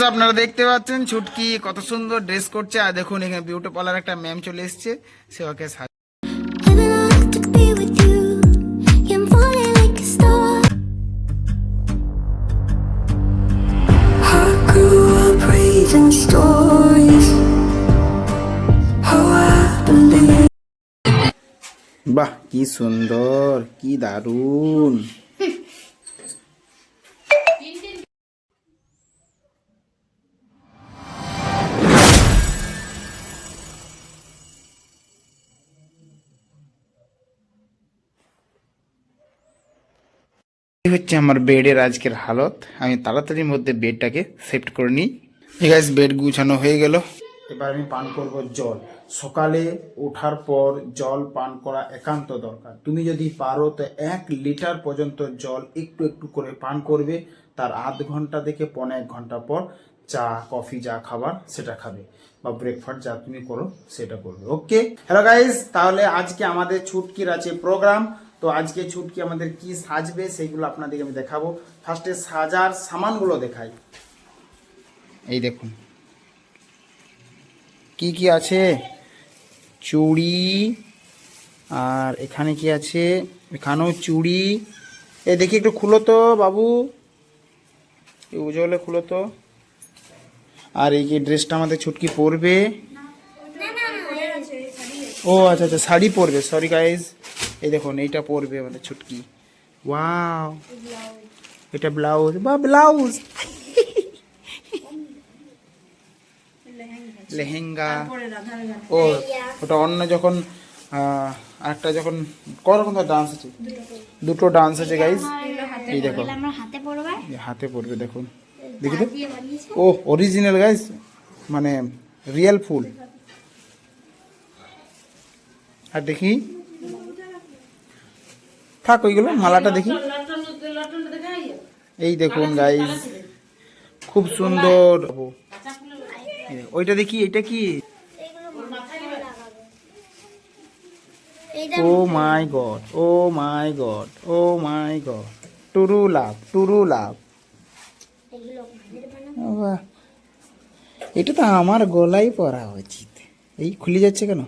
আপনারা দেখতে পাচ্ছেন ছুটকি কত সুন্দর ড্রেস করছে। আর দেখুন এখানে বিউটি পার্লার একটা ম্যাম চলে এসেছে, সে ওকে বাহ কি সুন্দর, কি দারুণ। হচ্ছে আমার বেডের আজকের হালত। আমি তাড়াতাড়ির মধ্যে বেডটাকে সেট করে নিই। গাইস বেড গুছানো হয়ে গেল। এবার আমি পান করব জল। সকালে ওঠার পর জল পান করা একান্ত দরকার। তুমি যদি পারো তো 1 লিটার পর্যন্ত জল একটু একটু করে পান করবে। তার আধ ঘন্টা থেকে 1.5 ঘন্টা পর চা কফি যা খাবার সেটা খাবে, বা ব্রেকফাস্ট যা তুমি করো সেটা করবে। ওকে হ্যালো গাইস, তাহলে আজকে আমাদের ছুটকির আছে প্রোগ্রাম। তো আজকে ছুটকি আমাদের কি সাজবে সেইগুলো আপনাদেরকে আমি দেখাবো। ফার্স্টে সাজার সামানগুলো দেখাই। এই দেখুন কি কি আছে, চুড়ি, আর এখানে কি আছে, এখানেও চুড়ি। এই দেখি একটু খুলো তো বাবু, এই উজ্জ্বলে খুলো তো। আর এই যে ড্রেসটা আমাদের ছুটকি পরবে। ও আচ্ছা আচ্ছা, শাড়ি পরবে, সরি গাইজ। এই দেখুন এইটা পরবে আমাদের ছুটকি। ওয়াও, এটা ব্লাউজ বা ব্লাউজ লেহেঙ্গা। ও ওটা অন্য যখন আরেকটা যখন কোন ডান্স আছে, দুটো ডান্স আছে গাইজ। এই দেখো হাতে পরবে, দেখুন দেখি তো। ও অরিজিনাল গাইজ, মানে রিয়েল ফুল। আর দেখি থাক ওইগুলো, মালাটা দেখি। এই দেখুন গাইজ খুব সুন্দর। ওইটা দেখি, এটা কি? Oh my god, oh my god, oh my god, true love, true love. এটা তো আমার গলায় পরা উচিত। এই খুলে যাচ্ছে কেন?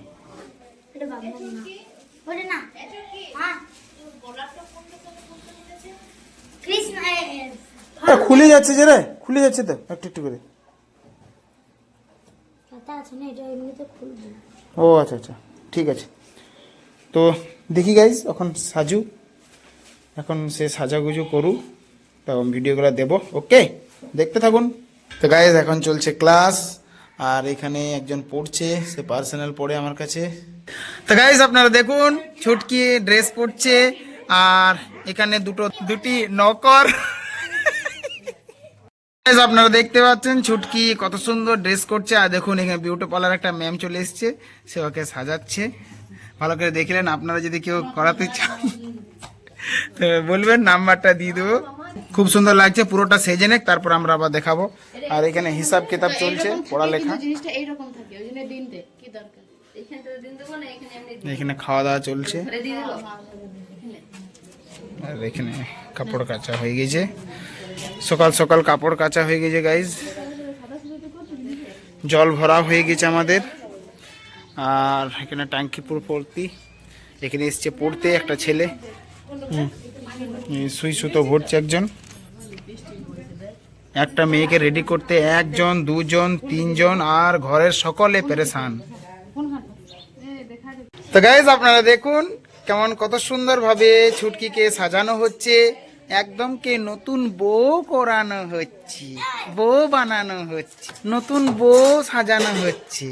খুলে যাচ্ছে যে রে, খুলে যাচ্ছে তো একটু একটু করে। ও আচ্ছা আচ্ছা, ঠিক আছে। তো দেখি গাইজ এখন সাজু, এখন সে সাজাগুজু করুক, তখন ভিডিওগুলো দেব। ওকে দেখতে থাকুন। তো গাইজ এখন চলছে ক্লাস, আর এখানে একজন পড়ছে, সে পার্সোনাল পড়ে আমার কাছে। তো গাইজ আপনারা দেখুন ছুটকি ড্রেস পরছে, আর এখানে দুটি নকর। আপনারা দেখতে পাচ্ছেন ছুটকি কত সুন্দর ড্রেস করছে। আর দেখুন এখানে বিউটি পার্লার একটা ম্যাম চলে এসছে, সে ওকে সাজাচ্ছে। ভালো করে দেখলেন, আপনারা যদি কেউ করাতে চান তো বলবেন, নাম্বারটা দিয়ে দেবো। খুব সুন্দর লাগছে, পুরোটা সেজে নেক, তারপর আমরা আবার দেখাবো। আর এখানে হিসাব কিতাব চলছে, পড়ালেখা। এখানে খাওয়া দাওয়া চলছে, আর এখানে কাপড় কাচা হয়ে গেছে। সকাল সকাল কাপড় কাচা হয়ে গেছে গাইজ, জল ভরা হয়ে গেছে আমাদের। আর এখানে ট্যাঙ্কি পুরো ভর্তি। এখানে এসছে পড়তে একটা ছেলে, সুই সুতো ভরছে একজন। একটা মেয়েকে রেডি করতে 1 জন 2 জন 3 জন, আর ঘরের সকলে পেরেশান। তো গাইজ আপনারা দেখুন কেমন কত সুন্দর ভাবে ছুটকিকে সাজানো হচ্ছে। একদম কে নতুন বউ করানো হচ্ছে, বউ বানানো হচ্ছে, নতুন বউ সাজানো হচ্ছে।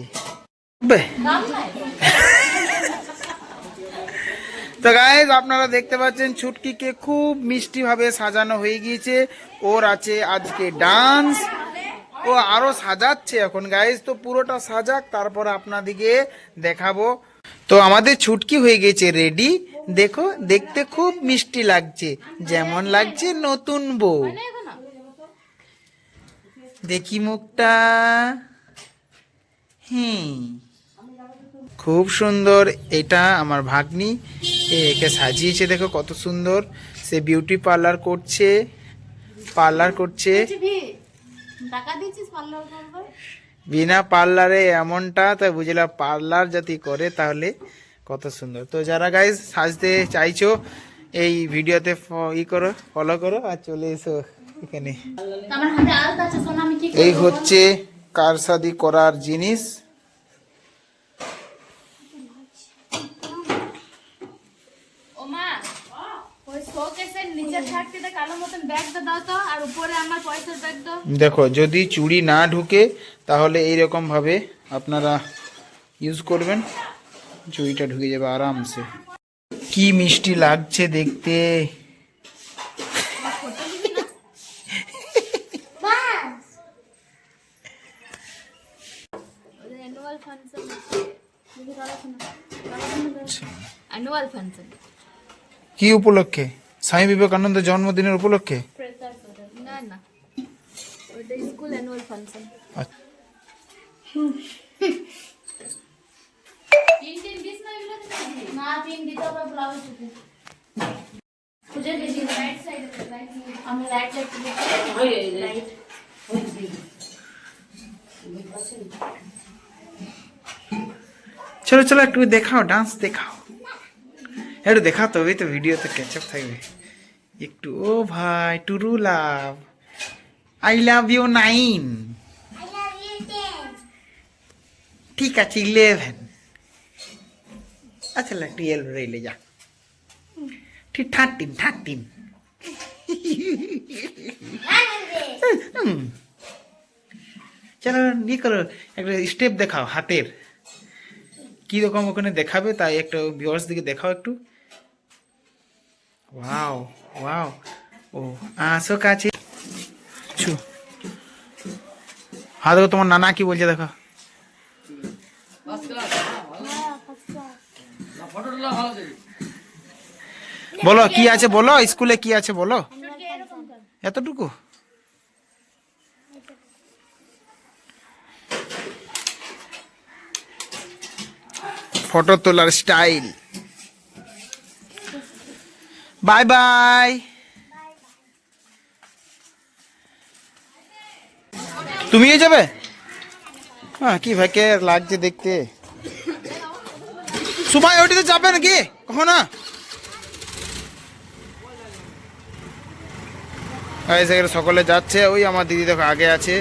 তো গাইজ আপনারা দেখতে পাচ্ছেন ছুটকিকে খুব মিষ্টি ভাবে সাজানো হয়ে গিয়েছে। ওর আছে আজকে ডান্স, ও আরো সাজাচ্ছে এখন গাইজ। তো পুরোটা সাজাক, তারপর আপনাদেরকে দেখাবো। তো আমাদের ছুটকি হয়ে গেছে রেডি। দেখো দেখতে খুব মিষ্টি লাগছে, যেমন লাগছে নতুন বউ। দেখি মুখটা, খুব সুন্দর। এটা আমার ভাগ্নি, একে সাজিয়েছে, দেখো কত সুন্দর। সে বিউটি পার্লার করছে, টাকা দিয়েছিস পার্লার করবে? বিনা পার্লারে এমনটা তো বুঝলাম, পার্লার যদি করে তাহলে কত সুন্দর। তো যারা গাইজ সাজতে চাইছো এই ভিডিওতে করো, ফলো করো আর চলে এসো এখানে। আমার হাতে আলতা আছে, সোনা আমি কি করব? এই হচ্ছে কারসাদি করার জিনিস। ও মা, ওই শোকেসের নিচে থাকতে কালো মতন ব্যাগটা দাও তো, আর উপরে আমার পয়সার ব্যাগ দাও। দেখো যদি চুড়ি না ঢুকে তাহলে এইরকম ভাবে আপনারা ইউজ করবেন, চুড়িটা ঢুকে যাবে আরামসে। কি মিষ্টি লাগছে দেখতে। অ্যানুয়াল ফাংশন, অ্যানুয়াল ফাংশন কি উপলক্ষে? স্বামী বিবেকানন্দের জন্মদিনের উপলক্ষে? না না, ওটা স্কুল অ্যানুয়াল ফাংশন। তিন দিস না এগুলো না, তিন দিতে হবে ব্লাউজ দিতে। খুঁজে দেখি রাইট সাইডে, আমি রাইট সাইডে রাইট। চলো চলো একটু দেখাও, ডান্স দেখাও, একটু দেখাও, তবেই তো ভিডিওতে ক্যাচআপ থাকবে একটু। ও ভাই true love, I love you 9, ঠিক আছে 11, আচ্ছা একটু 12 রইলে যা, ঠিক 13। চলো নিয়ে করো, একটা স্টেপ দেখাও হাতের, কি রকম ওখানে দেখাবে তাই একটু ভিউয়ার্স দিকে দেখাও একটু। ওয়াও ওয়াও, ও আসো কাছে, হ্যাঁ দেখো তোমার নানা কি বলছে দেখো। বলো কি আছে বলো, স্কুলে কি আছে বলো। এতটুকু? ফটো তোলার স্টাইল। Bye bye. তুমিও যাবে? হ্যাঁ কি ভাই কে লাগছে দেখতে। সুমাই ওটিতে যাবে নাকি কখনো? সকলে যাচ্ছে, ওই আমার দিদি দেখো আগে আছে,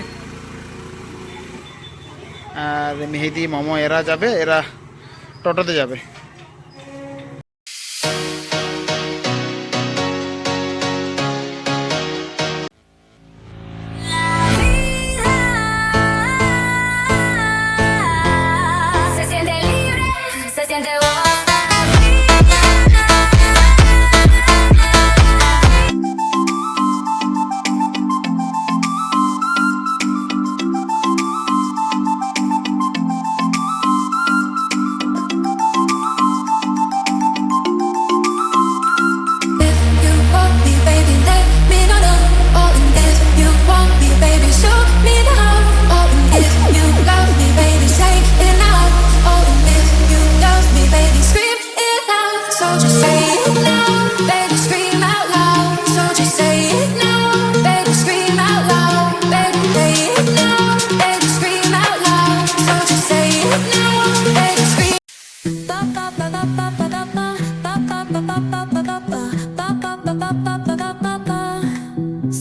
আর মেহেদি মামা এরা যাবে, এরা টোটোতে যাবে।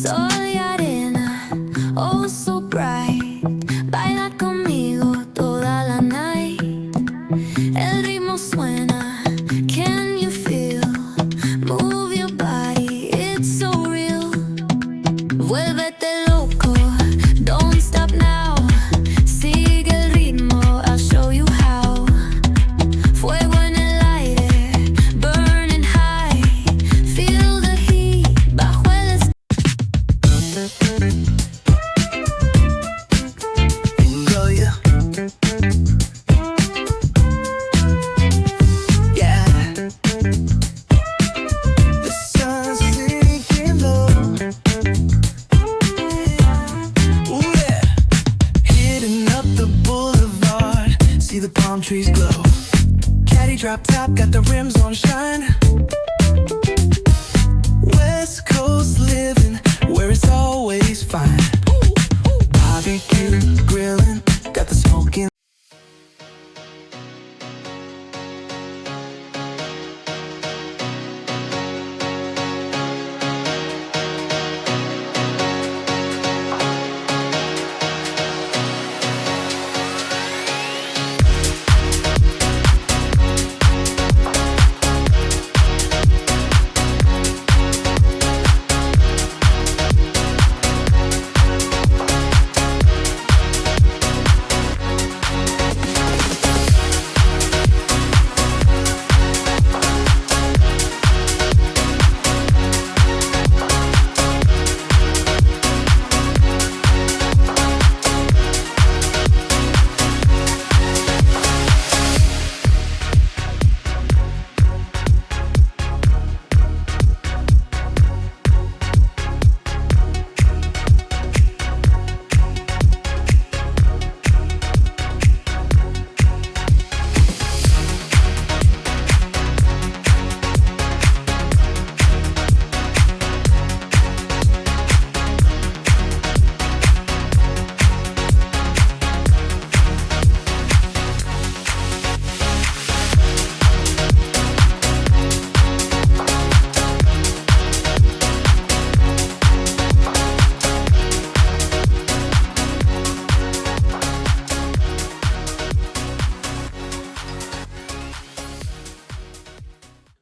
Soy arena, oh so bright. Baila conmigo toda la night. El ritmo suena, can you feel? Move your body, it's so real. Vuélvete loco, don't stop now. Sigue el ritmo, I'll show you how. Fuego en el aire, burning high. Feel the heat, bajo el trees glow. Caddy drop top, got the rims on shine. West Coast living, where it's always fine. barbecue grilling, got the smoke in.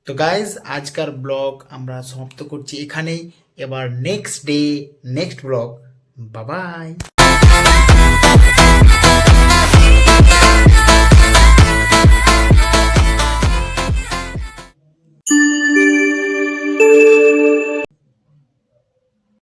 তো guys আজকার blog আমরা সমাপ্ত করছি এখানেই। এবার next day next blog. বাবাই।